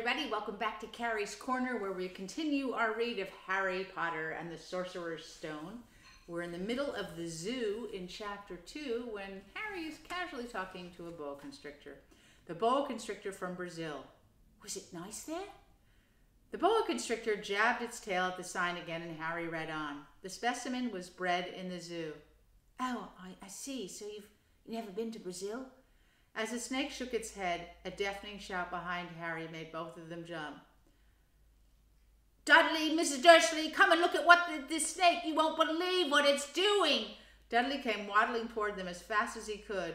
everybody. Welcome back to Carrie's Corner, where we continue our read of Harry Potter and the Sorcerer Stone. We're in the middle of the zoo in chapter 2 when Harry is casually talking to a boa constrictor. The boa constrictor from Brazil. Was it nice there? The boa constrictor jabbed its tail at the sign again and Harry read on. The specimen was bred in the zoo. Oh, I see. So you've never been to Brazil? As the snake shook its head, a deafening shout behind Harry made both of them jump. Dudley, Mrs. Dursley, come and look at this snake. You won't believe what it's doing. Dudley came waddling toward them as fast as he could.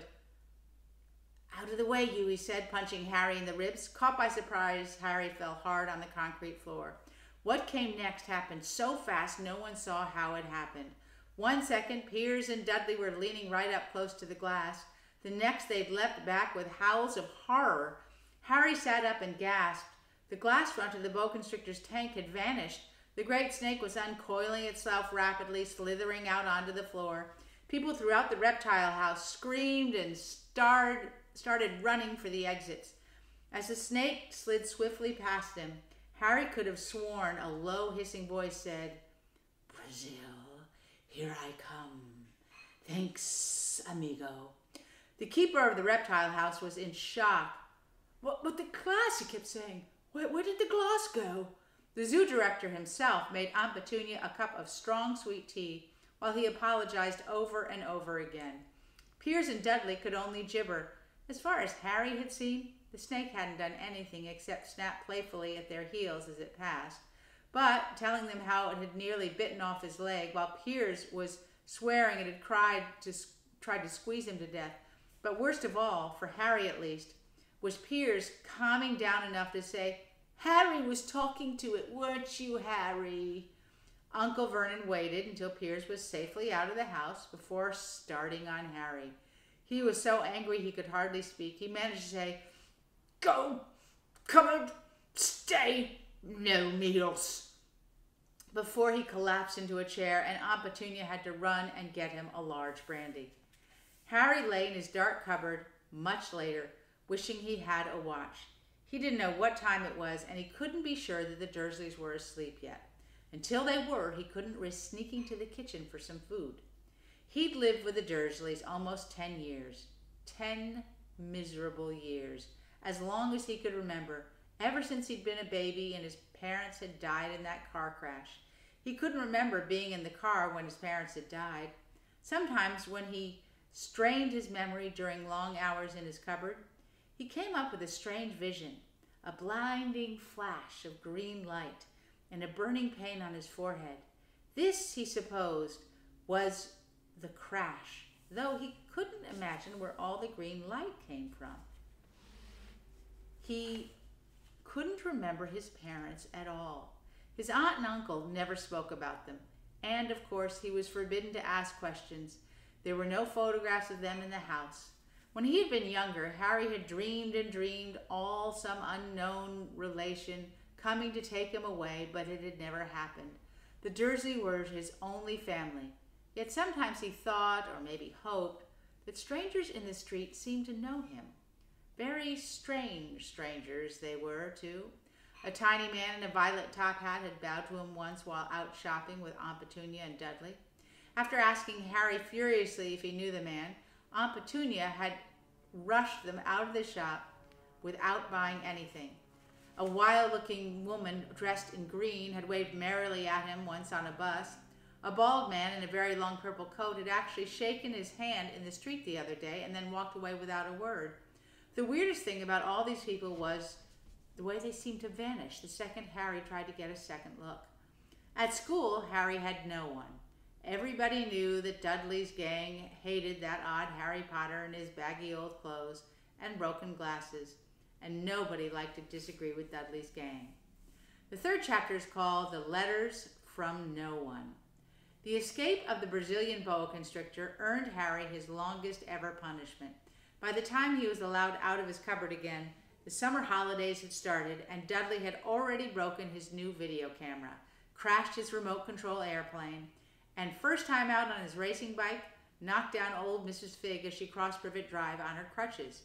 Out of the way, you, he said, punching Harry in the ribs. Caught by surprise, Harry fell hard on the concrete floor. What came next happened so fast no one saw how it happened. 1 second, Piers and Dudley were leaning right up close to the glass. The next, they'd leapt back with howls of horror. Harry sat up and gasped. The glass front of the boa constrictor's tank had vanished. The great snake was uncoiling itself rapidly, slithering out onto the floor. People throughout the reptile house screamed and started running for the exits. As the snake slid swiftly past them, Harry could have sworn a low, hissing voice said, Brazil, here I come. Thanks, amigo. The keeper of the reptile house was in shock. But the glass, he kept saying. Where did the glass go? The zoo director himself made Aunt Petunia a cup of strong sweet tea while he apologized over and over again. Piers and Dudley could only gibber. As far as Harry had seen, the snake hadn't done anything except snap playfully at their heels as it passed, but telling them how it had nearly bitten off his leg while Piers was swearing it had tried to squeeze him to death. But worst of all, for Harry at least, was Piers calming down enough to say, Harry was talking to it, weren't you, Harry? Uncle Vernon waited until Piers was safely out of the house before starting on Harry. He was so angry he could hardly speak. He managed to say, Go, come and stay, no meals, before he collapsed into a chair and Aunt Petunia had to run and get him a large brandy. Harry lay in his dark cupboard much later, wishing he had a watch. He didn't know what time it was, and he couldn't be sure that the Dursleys were asleep yet. Until they were, he couldn't risk sneaking to the kitchen for some food. He'd lived with the Dursleys almost 10 years. 10 miserable years. As long as he could remember, ever since he'd been a baby and his parents had died in that car crash. He couldn't remember being in the car when his parents had died. Sometimes when he strained his memory during long hours in his cupboard, he came up with a strange vision, a blinding flash of green light and a burning pain on his forehead. This, he supposed, was the crash, though he couldn't imagine where all the green light came from. He couldn't remember his parents at all. His aunt and uncle never spoke about them, and of course he was forbidden to ask questions. There were no photographs of them in the house. When he had been younger, Harry had dreamed and dreamed all some unknown relation coming to take him away, but it had never happened. The Dursley were his only family. Yet sometimes he thought, or maybe hoped, that strangers in the street seemed to know him. Very strange strangers they were, too. A tiny man in a violet top hat had bowed to him once while out shopping with Aunt Petunia and Dudley. After asking Harry furiously if he knew the man, Aunt Petunia had rushed them out of the shop without buying anything. A wild-looking woman dressed in green had waved merrily at him once on a bus. A bald man in a very long purple coat had actually shaken his hand in the street the other day and then walked away without a word. The weirdest thing about all these people was the way they seemed to vanish the second Harry tried to get a second look. At school, Harry had no one. Everybody knew that Dudley's gang hated that odd Harry Potter in his baggy old clothes and broken glasses, and nobody liked to disagree with Dudley's gang. The third chapter is called The Letters from No One. The escape of the Brazilian boa constrictor earned Harry his longest ever punishment. By the time he was allowed out of his cupboard again, the summer holidays had started, and Dudley had already broken his new video camera, crashed his remote control airplane, and first time out on his racing bike, knocked down old Mrs. Figg as she crossed Privet Drive on her crutches.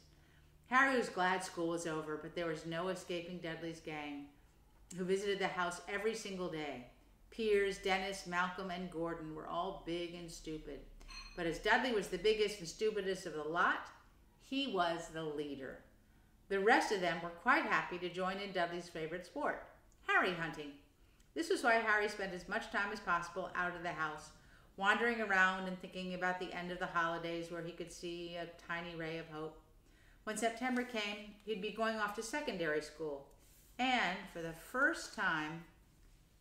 Harry was glad school was over, but there was no escaping Dudley's gang, who visited the house every single day. Piers, Dennis, Malcolm, and Gordon were all big and stupid. But as Dudley was the biggest and stupidest of the lot, he was the leader. The rest of them were quite happy to join in Dudley's favorite sport, Harry hunting. This was why Harry spent as much time as possible out of the house, wandering around and thinking about the end of the holidays where he could see a tiny ray of hope. When September came, he'd be going off to secondary school, and for the first time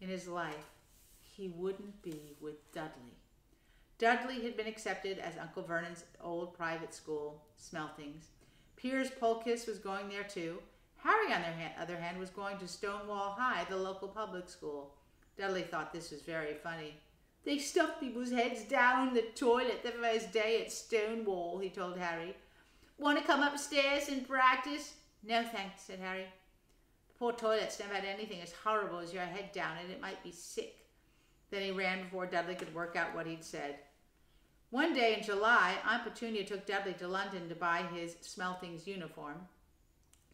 in his life, he wouldn't be with Dudley. Dudley had been accepted as Uncle Vernon's old private school, Smeltings. Piers Polkiss was going there too. Harry, on the other hand, was going to Stonewall High, the local public school. Dudley thought this was very funny. "They stuff people's heads down the toilet the first day at Stonewall," he told Harry. "Want to come upstairs and practice?" "No, thanks," said Harry. "The poor toilets never had anything as horrible as your head down, and it might be sick." Then he ran before Dudley could work out what he'd said. One day in July, Aunt Petunia took Dudley to London to buy his Smeltings uniform,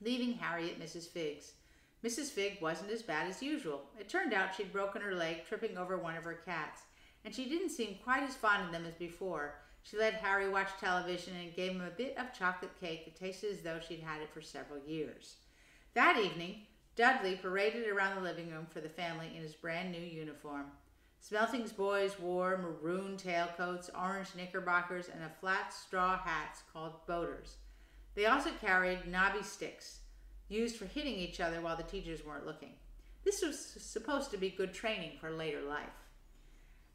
leaving Harry at Mrs. Figg's. Mrs. Figg wasn't as bad as usual. It turned out she'd broken her leg tripping over one of her cats, and she didn't seem quite as fond of them as before. She let Harry watch television and gave him a bit of chocolate cake that tasted as though she'd had it for several years. That evening, Dudley paraded around the living room for the family in his brand new uniform. Smeltings boys wore maroon tailcoats, orange knickerbockers, and flat straw hats called boaters. They also carried knobby sticks, used for hitting each other while the teachers weren't looking. This was supposed to be good training for later life.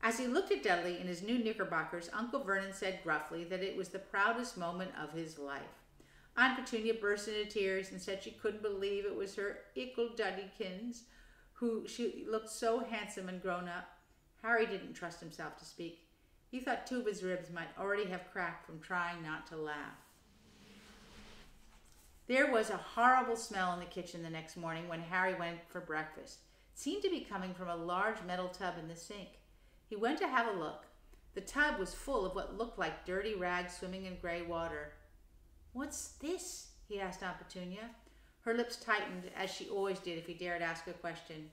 As he looked at Dudley in his new knickerbockers, Uncle Vernon said gruffly that it was the proudest moment of his life. Aunt Petunia burst into tears and said she couldn't believe it was her ickle Duddykins, who she looked so handsome and grown up. Harry didn't trust himself to speak. He thought two of his ribs might already have cracked from trying not to laugh. There was a horrible smell in the kitchen the next morning when Harry went for breakfast. It seemed to be coming from a large metal tub in the sink. He went to have a look. The tub was full of what looked like dirty rags swimming in gray water. "What's this?" he asked Aunt Petunia. Her lips tightened, as she always did if he dared ask a question.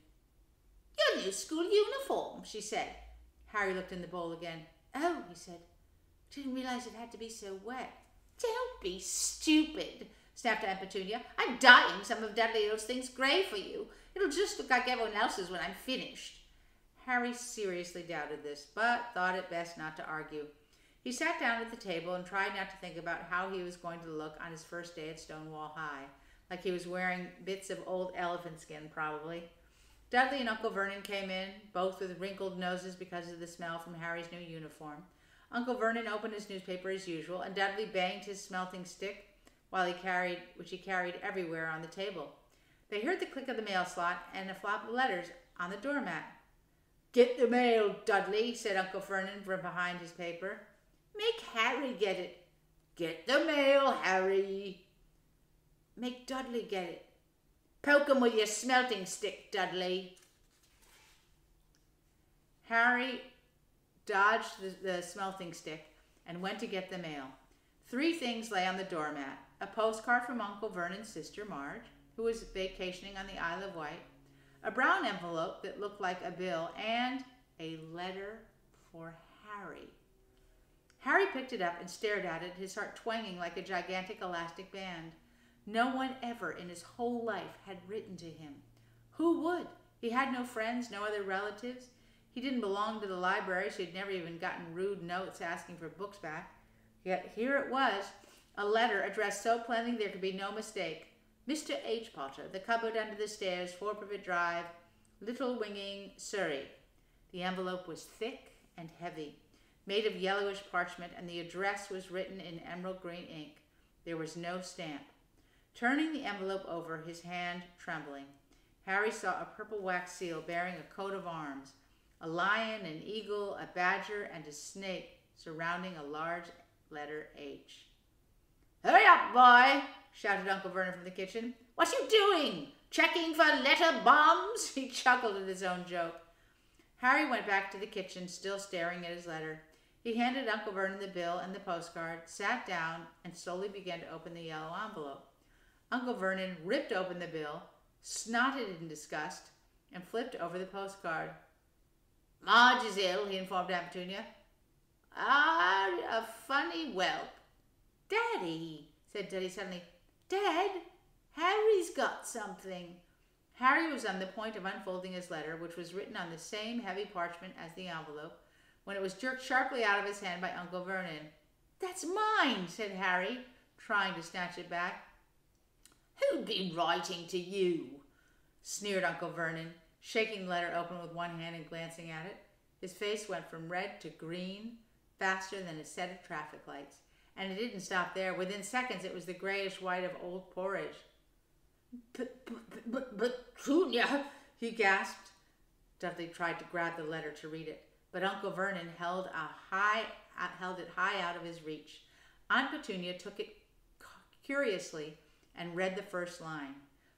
"Your new school uniform," she said. Harry looked in the bowl again. "Oh," he said. "Didn't realize it had to be so wet." "Don't be stupid," snapped Aunt Petunia. "I'm dyeing some of Dudley Hill's things grey for you. It'll just look like everyone else's when I'm finished." Harry seriously doubted this, but thought it best not to argue. He sat down at the table and tried not to think about how he was going to look on his first day at Stonewall High, like he was wearing bits of old elephant skin, probably. Dudley and Uncle Vernon came in, both with wrinkled noses because of the smell from Harry's new uniform. Uncle Vernon opened his newspaper as usual, and Dudley banged his smelting stick, which he carried everywhere on the table. They heard the click of the mail slot and a flop of letters on the doormat. "Get the mail, Dudley," said Uncle Vernon from behind his paper. "Make Harry get it." "Get the mail, Harry." "Make Dudley get it." "Poke him with your smelting stick, Dudley." Harry dodged the smelting stick and went to get the mail. 3 things lay on the doormat: a postcard from Uncle Vernon's sister Marge, who was vacationing on the Isle of Wight, a brown envelope that looked like a bill, and a letter for Harry. Harry picked it up and stared at it, his heart twanging like a gigantic elastic band. No one ever in his whole life had written to him. Who would? He had no friends, no other relatives. He didn't belong to the library, so he'd never even gotten rude notes asking for books back. Yet here it was, a letter addressed so plainly there could be no mistake. Mr. H. Potter, The Cupboard Under the Stairs, 4 Privet Drive, Little Winging, Surrey. The envelope was thick and heavy, made of yellowish parchment, and the address was written in emerald green ink. There was no stamp. Turning the envelope over, his hand trembling, Harry saw a purple wax seal bearing a coat of arms, a lion, an eagle, a badger, and a snake surrounding a large letter H. "Hurry up, boy!" shouted Uncle Vernon from the kitchen. "What you doing? Checking for letter bombs?" He chuckled at his own joke. Harry went back to the kitchen, still staring at his letter. He handed Uncle Vernon the bill and the postcard, sat down, and slowly began to open the yellow envelope. Uncle Vernon ripped open the bill, snotted in disgust, and flipped over the postcard. "Marge is ill," he informed Aunt Petunia. "Ah, a funny whelp." "Daddy," said Dudley suddenly. "Dad, Harry's got something." Harry was on the point of unfolding his letter, which was written on the same heavy parchment as the envelope, when it was jerked sharply out of his hand by Uncle Vernon. "That's mine," said Harry, trying to snatch it back. "Who'd be writing to you?" sneered Uncle Vernon, shaking the letter open with one hand and glancing at it. His face went from red to green faster than a set of traffic lights. And it didn't stop there. Within seconds, it was the grayish white of old porridge. But, Petunia," he gasped. Dudley tried to grab the letter to read it, but Uncle Vernon held it high out of his reach. Aunt Petunia took it curiously and read the first line.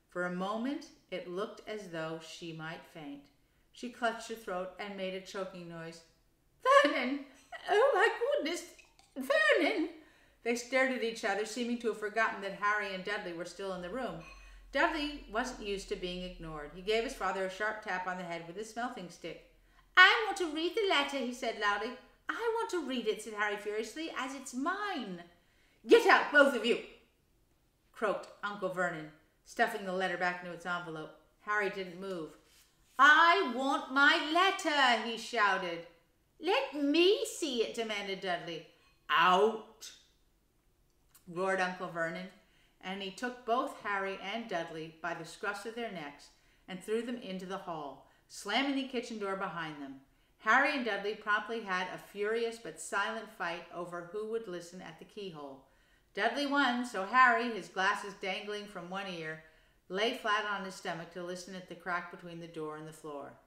For a moment, it looked as though she might faint. She clutched her throat and made a choking noise. "Vernon! Oh, my goodness! Vernon!" They stared at each other, seeming to have forgotten that Harry and Dudley were still in the room. Dudley wasn't used to being ignored. He gave his father a sharp tap on the head with his smelting stick. "I want to read the letter," he said loudly. "I want to read it," said Harry furiously, "as it's mine." "Get out, both of you!" croaked Uncle Vernon, stuffing the letter back into its envelope. Harry didn't move. "I want my letter," he shouted. "Let me see it," demanded Dudley. "Out!" roared Uncle Vernon, and he took both Harry and Dudley by the scruffs of their necks and threw them into the hall, slamming the kitchen door behind them. Harry and Dudley promptly had a furious but silent fight over who would listen at the keyhole. Dudley won, so Harry, his glasses dangling from one ear, lay flat on his stomach to listen at the crack between the door and the floor.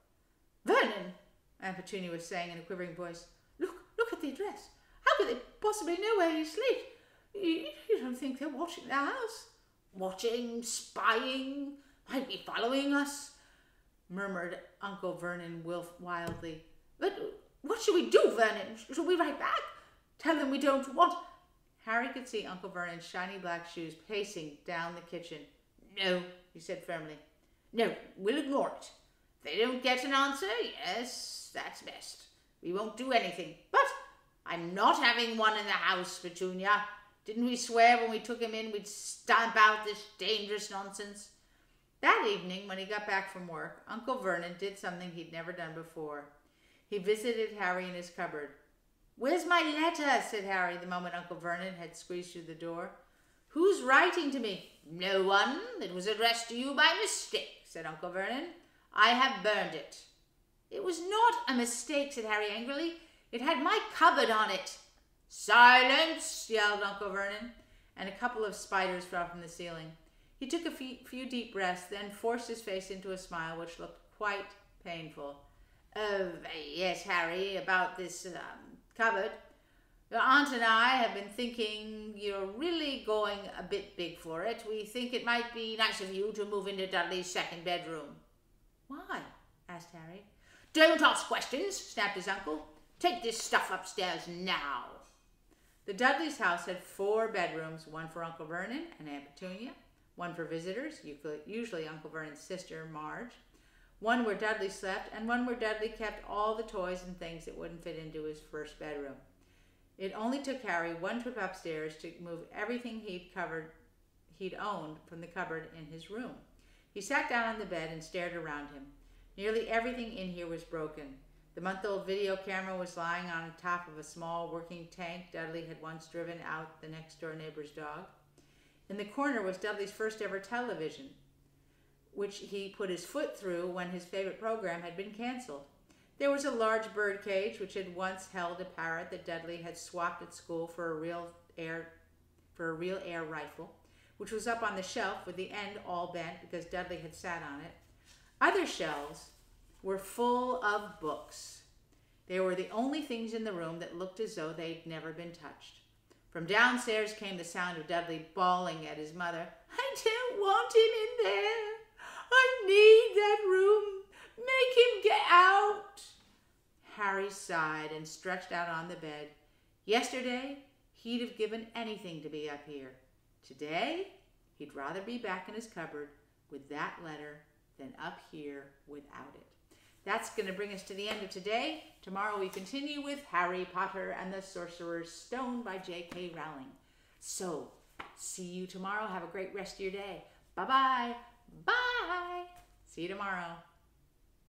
"Vernon," Aunt Petunia was saying in a quivering voice, look at the address. How could they possibly know where he sleeps? You don't think they're watching the house?" "Watching, spying, might be following us," murmured Uncle Vernon wildly. "But what should we do, Vernon? Should we write back? Tell them we don't want—" Harry could see Uncle Vernon's shiny black shoes pacing down the kitchen. "No," he said firmly. "No, we'll ignore it. If they don't get an answer, yes, that's best. We won't do anything. But I'm not having one in the house, Petunia. Didn't we swear when we took him in we'd stamp out this dangerous nonsense?" That evening, when he got back from work, Uncle Vernon did something he'd never done before. He visited Harry in his cupboard. "Where's my letter?" said Harry the moment Uncle Vernon had squeezed through the door. "Who's writing to me?" "No one. It was addressed to you by mistake," said Uncle Vernon. "I have burned it." "It was not a mistake," said Harry angrily. "It had my cupboard on it." "Silence!" yelled Uncle Vernon, and a couple of spiders fell from the ceiling. He took a few deep breaths, then forced his face into a smile which looked quite painful. Yes, Harry, about this cupboard. Your aunt and I have been thinking you're really going a bit big for it. We think it might be nice of you to move into Dudley's second bedroom." "Why?" asked Harry. "Don't ask questions," snapped his uncle. "Take this stuff upstairs now." The Dudleys' house had 4 bedrooms, one for Uncle Vernon and Aunt Petunia, one for visitors, usually Uncle Vernon's sister, Marge, one where Dudley slept, and one where Dudley kept all the toys and things that wouldn't fit into his first bedroom. It only took Harry one trip upstairs to move everything he'd owned from the cupboard in his room. He sat down on the bed and stared around him. Nearly everything in here was broken. The month-old video camera was lying on top of a small working tank Dudley had once driven out the next-door neighbor's dog. In the corner was Dudley's first-ever television, which he put his foot through when his favorite program had been canceled. There was a large bird cage which had once held a parrot that Dudley had swapped at school for a real air rifle, which was up on the shelf with the end all bent because Dudley had sat on it. Other shelves were full of books. They were the only things in the room that looked as though they'd never been touched. From downstairs came the sound of Dudley bawling at his mother. "I don't want him in there. I need that room. Make him get out." Harry sighed and stretched out on the bed. Yesterday, he'd have given anything to be up here. Today, He'd rather be back in his cupboard with that letter than up here without it. That's going to bring us to the end of today. Tomorrow we continue with Harry Potter and the Sorcerer's Stone by J.K. Rowling. So, see you tomorrow. Have a great rest of your day. Bye-bye. Bye. See you tomorrow.